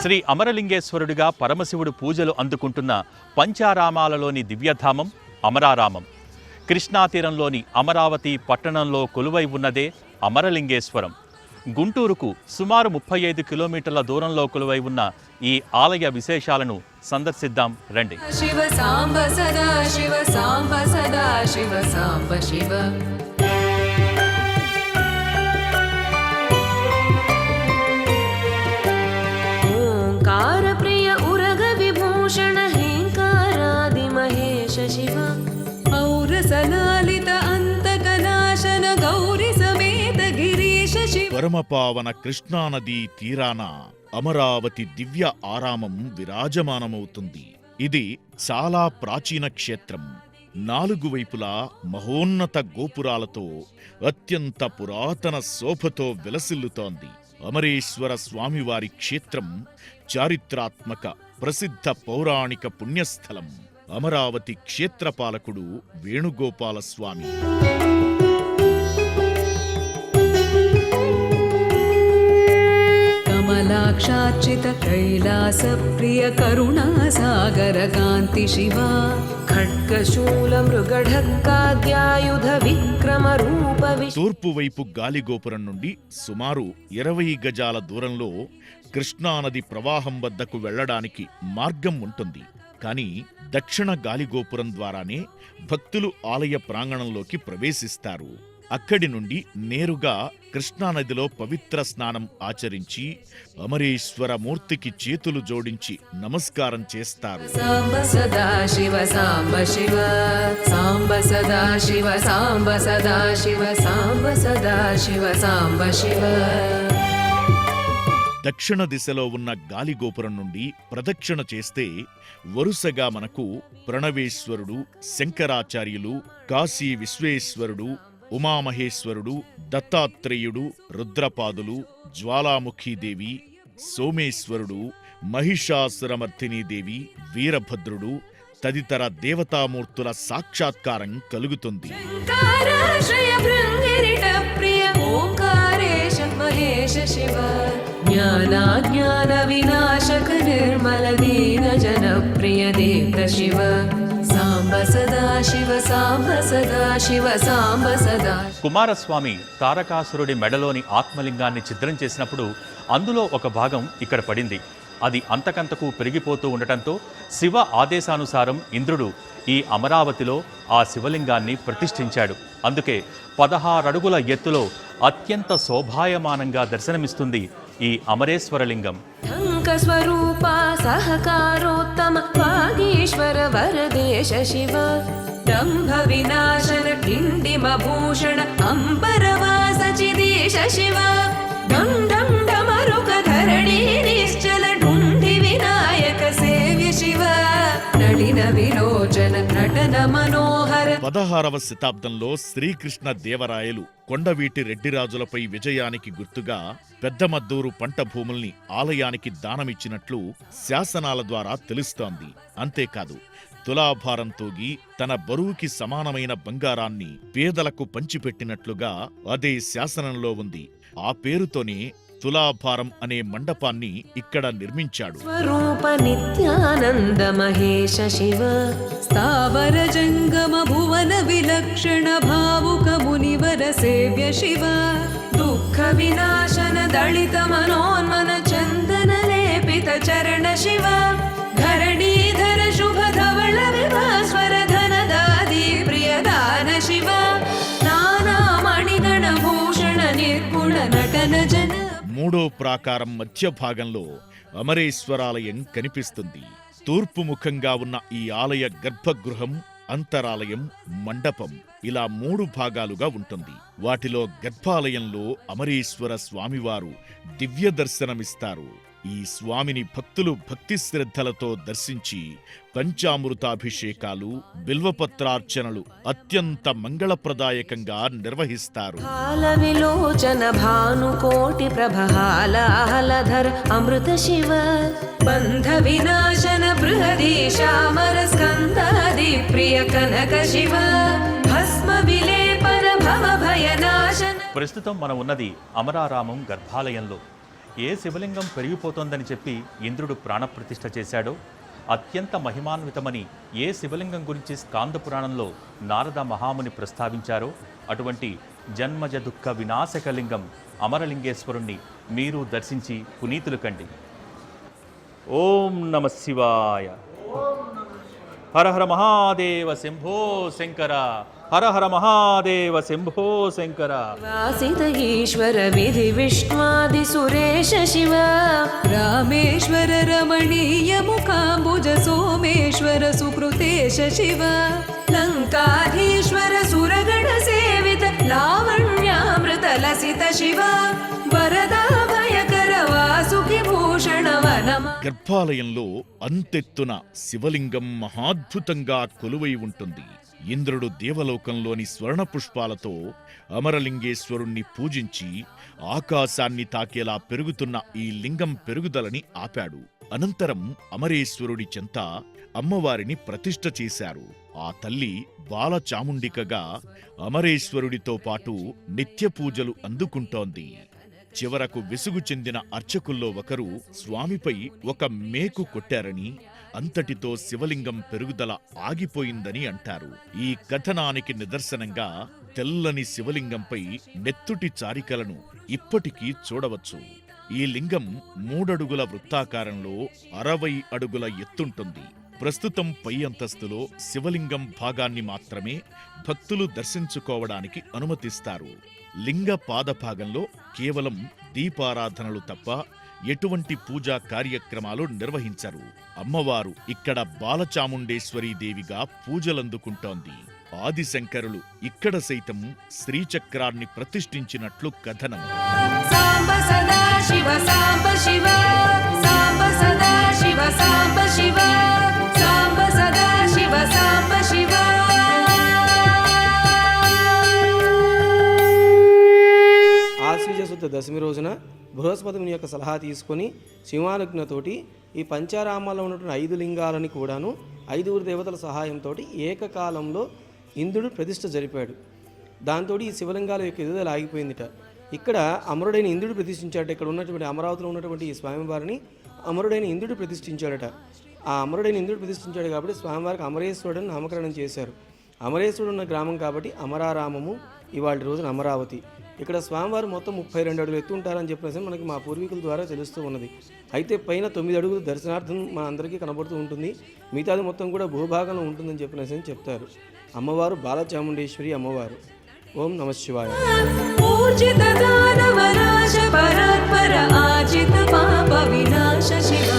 శ్రీ అమరలింగేశ్వరుడిగా పరమశివుడు పూజలు అందుకుంటున్న పంచారామాలలోని దివ్యధామం అమరారామం. కృష్ణాతీరంలోని అమరావతి పట్టణంలో కొలువై ఉన్నదే అమరలింగేశ్వరం. గుంటూరుకు సుమారు 35 కిలోమీటర్ల దూరంలో కొలువై ఉన్న ఈ ఆలయ విశేషాలను సందర్శిద్దాం రండి. శివ సాంబ సదా శివ సాంబ సదా శివ సాంబ శివ. ఓంకార ప్రియ ఉరగ విభూషణ హేంకారాది మహేశ శివ. ఔరసలాలిత అంతకనాశన గౌరి సమేత గిరీశ శివ. పరమపావన కృష్ణానదీ తీరాన అమరావతి దివ్య ఆరామం విరాజమానమవుతుంది. ఇది చాలా ప్రాచీన క్షేత్రం. 4 వైపులా మహోన్నత గోపురాలతో అత్యంత పురాతన శోభతో విలసిల్లుతోంది. అమరేశ్వర స్వామివారి క్షేత్రం చారిత్రాత్మక ప్రసిద్ధ పౌరాణిక పుణ్యస్థలం. అమరావతి క్షేత్రపాలకుడు వేణుగోపాల స్వామి. కమలాక్షార్చిత కైలాస ప్రియ కరుణా సాగర కాంతి శివ. ఖడ్గశూల మృగఢక్కాద్యాయుధ విక్రమ రూప. తూర్పు వైపు గాలిగోపురం నుండి సుమారు 20 గజాల దూరంలో కృష్ణానది ప్రవాహం వద్దకు వెళ్లడానికి మార్గం ఉంటుంది. కానీ దక్షిణ గాలిగోపురం ద్వారానే భక్తులు ఆలయ ప్రాంగణంలోకి ప్రవేశిస్తారు. అక్కడి నుండి నేరుగా కృష్ణానదిలో పవిత్ర స్నానం ఆచరించి అమరేశ్వర మూర్తికి చేతులు జోడించి నమస్కారం చేస్తారు. సాంబ సదా శివ సాంబ శివ సాంబ సదా శివ సాంబ సదా శివ సాంబ సదా శివ సాంబ శివ. దక్షిణ దిశలో ఉన్న గాలిగోపురం నుండి ప్రదక్షిణ చేస్తే వరుసగా మనకు ప్రణవేశ్వరుడు, శంకరాచార్యులు, కాశీ విశ్వేశ్వరుడు, ఉమామహేశ్వరుడు, దత్తాత్రేయుడు, రుద్రపాదులు, జ్వాలాముఖీదేవి, సోమేశ్వరుడు, మహిషాసురమర్దినీదేవి, వీరభద్రుడు తదితర దేవతామూర్తుల సాక్షాత్కారం కలుగుతుంది. జ్ఞానాజ్ఞాన వినాశక నిర్మల దీన జన ప్రియ దేవ శివ. సాంబ సదా శివ సాంబ సదా శివ సాంబ సదా. కుమారస్వామి తారకాసురుడి మెడలోని ఆత్మలింగాన్ని ఛిద్రం చేసినప్పుడు అందులో ఒక భాగం ఇక్కడ పడింది. అది అంతకంతకు పెరిగిపోతూ ఉండటంతో శివ ఆదేశానుసారం ఇంద్రుడు ఈ అమరావతిలో ఆ శివలింగాన్ని ప్రతిష్ఠించాడు. అందుకే 16 అడుగుల ఎత్తులో అత్యంత శోభాయమానంగా దర్శనమిస్తుంది ఈ అమరేశ్వరలింగం. స్వరూప సహకారోత్తమ వాగీశ్వర వరదేశ శివ. దంభ వినాశన కిండిమ భూషణ అంబరవాస చిదేశ శివ. డం డం డమరుక ధరణి నిశ్చల ఢుండి వినాయక సేవ్య శివ. నళిన విలోచన నటన మనోహర. 16వ శతాబ్దంలో శ్రీకృష్ణ దేవరాయలు కొండవీటి రెడ్డిరాజులపై విజయానికి గుర్తుగా పెద్దమద్దూరు పంట భూముల్ని ఆలయానికి దానమిచ్చినట్లు శాసనాల ద్వారా తెలుస్తోంది. అంతేకాదు తులాభారం తూగి తన బరువుకి సమానమైన బంగారాన్ని పేదలకు పంచిపెట్టినట్లుగా అదే శాసనంలో ఉంది. ఆ పేరుతోనే తులాభారం అనే మండపాన్ని ఇక్కడ నిర్మించాడు. స్వరూప నిత్యానంద మహేశ శివ. స్థావర జంగమ భువన విలక్షణ భావుక మునివర సేవ్య శివ. దుఃఖ వినాశన దళిత మనోన్మన చందన లేపిత చరణ శివ. ధరణీధర శుభ ధవళ విభాస్వర ధనదాది ప్రియదాన శివ. నానా మణిగణ భూషణ నిర్గుణ నటన జన. 3వ ప్రాకారం మధ్య భాగంలో అమరేశ్వరాలయం కనిపిస్తుంది. తూర్పు ముఖంగా ఉన్న ఈ ఆలయ గర్భగృహం, అంతరాలయం, మండపం ఇలా 3 భాగాలుగా ఉంటుంది. వాటిలో గర్భాలయంలో అమరేశ్వర స్వామివారు దివ్య దర్శనమిస్తారు. ఈ స్వామిని భక్తులు భక్తి శ్రద్ధలతో దర్శించి పంచామృతాభిషేకాలు, బిల్వపత్రార్చనలు అత్యంత మంగళప్రదాయకంగా నిర్వహిస్తారు. విలోచన భానుకోటి ప్రభహాలధర అమృత శివ. బంధ వినాశన బృహదీశామర స్కందాది ప్రియ కనక శివ. భస్మ విలేపన భవ భయనాశన. ప్రస్తుతం మనం ఉన్నది అమరారామం గర్భాలయంలో. ఏ శివలింగం పెరిగిపోతోందని చెప్పి ఇంద్రుడు ప్రాణప్రతిష్ఠ చేశాడో, అత్యంత మహిమాన్వితమని ఏ శివలింగం గురించి స్కాంద పురాణంలో నారద మహాముని ప్రస్తావించారో అటువంటి జన్మజ దుఃఖ వినాశకలింగం అమరలింగేశ్వరుణ్ణి మీరు దర్శించి పునీతులు కండి. ఓం నమ శివాయ. హర హర మహాదేవ శంభో శంకర. హర హర మహాదేవ శంభో శంకర. వాసిత ఈశ్వర విధి విష్ణాది సురేశ శివ రామేశ్వర రమణీయ ముఖాంబుజ సోమేశ్వర సుకృతేశ శివ లంకాధీశ్వర సురగణ సేవిత లావణ్యామృత లసిత శివ వరదా భయకర వాసుకి భూషణ వనమ. గర్భాలయంలో అంతెత్తున శివలింగం మహాద్భుతంగా కొలువై ఉంటుంది. ఇంద్రుడు దేవలోకంలోని స్వర్ణ పుష్పాలతో అమరలింగేశ్వరుణ్ణి పూజించి ఆకాశాన్ని తాకేలా పెరుగుతున్న ఈ లింగం పెరుగుదలని ఆపాడు. అనంతరం అమరేశ్వరుడి చెంత అమ్మవారిని ప్రతిష్ఠ చేశారు. ఆ తల్లి బాలచాముండికగా అమరేశ్వరుడితో పాటు నిత్య పూజలు అందుకుంటోంది. చివరకు విసుగు చెందిన అర్చకుల్లో ఒకరు స్వామిపై ఒక మేకు కొట్టారని, అంతటితో శివలింగం పెరుగుదల ఆగిపోయిందని అంటారు. ఈ కథనానికి నిదర్శనంగా తెల్లని శివలింగంపై నెత్తుటి చారికలను ఇప్పటికీ చూడవచ్చు. ఈ లింగం 3 అడుగుల వృత్తాకారంలో 60 అడుగుల ఎత్తుంటుంది. ప్రస్తుతం పై అంతస్తులో శివలింగం భాగాన్ని మాత్రమే భక్తులు దర్శించుకోవడానికి అనుమతిస్తారు. లింగ పాదభాగంలో కేవలం దీపారాధనలు తప్ప ఎటువంటి పూజా కార్యక్రమాలు నిర్వహించరు. అమ్మవారు ఇక్కడ బాలచాముండేశ్వరీ దేవిగా పూజలందుకుంటోంది. ఆదిశంకరులు ఇక్కడ సైతం శ్రీచక్రాన్ని ప్రతిష్ఠించినట్లు కథనం. సాంబ సదా శివ సాంబ శివ సాంబ సదా శివ సాంబ శివ సాంబ సదా శివ సాంబ శివ. ఆశ్వీజ శుద్ధ దశమి రోజున బృహస్పతి ముని యొక్క సలహా తీసుకొని శివానుజ్ఞతోటి ఈ పంచారామాల్లో ఉన్నటువంటి 5 లింగాలని కూడాను 5 దేవతల సహాయంతో ఏకకాలంలో ఇంద్రుడు ప్రతిష్ఠ జరిపాడు. దాంతో ఈ శివలింగాల యొక్క ఎదుగుదల ఆగిపోయిందిట. ఇక్కడ అమరుడైన ఇంద్రుడు ప్రతిష్ఠించాడట. ఇక్కడ ఉన్నటువంటి అమరావతిలో ఉన్నటువంటి ఈ స్వామివారిని అమరుడైన ఇంద్రుడు ప్రతిష్ఠించాడట. ఆ అమరుడైన ఇంద్రుడు ప్రతిష్ఠించాడు కాబట్టి స్వామివారికి అమరేశ్వరుడని నామకరణం చేశారు. అమరేశ్వరుడు ఉన్న గ్రామం కాబట్టి అమరారామము, ఇవాళ రోజున అమరావతి. ఇక్కడ స్వామివారు మొత్తం 32 అడుగులు ఎత్తు ఉంటారని చెప్పేసి మనకి మా పూర్వీకుల ద్వారా తెలుస్తూ ఉన్నది. అయితే పైన 9 అడుగులు దర్శనార్థం మన అందరికీ కనబడుతూ ఉంటుంది. మిగతాది మొత్తం కూడా భూభాగంలో ఉంటుందని చెప్పేసి చెప్తారు. అమ్మవారు బాలచాముండేశ్వరి అమ్మవారు. ఓం నమ శివాయ. ఊర్జిత దానవ నాశ పరాత్పర ఆజిత పాప వినాశ శివ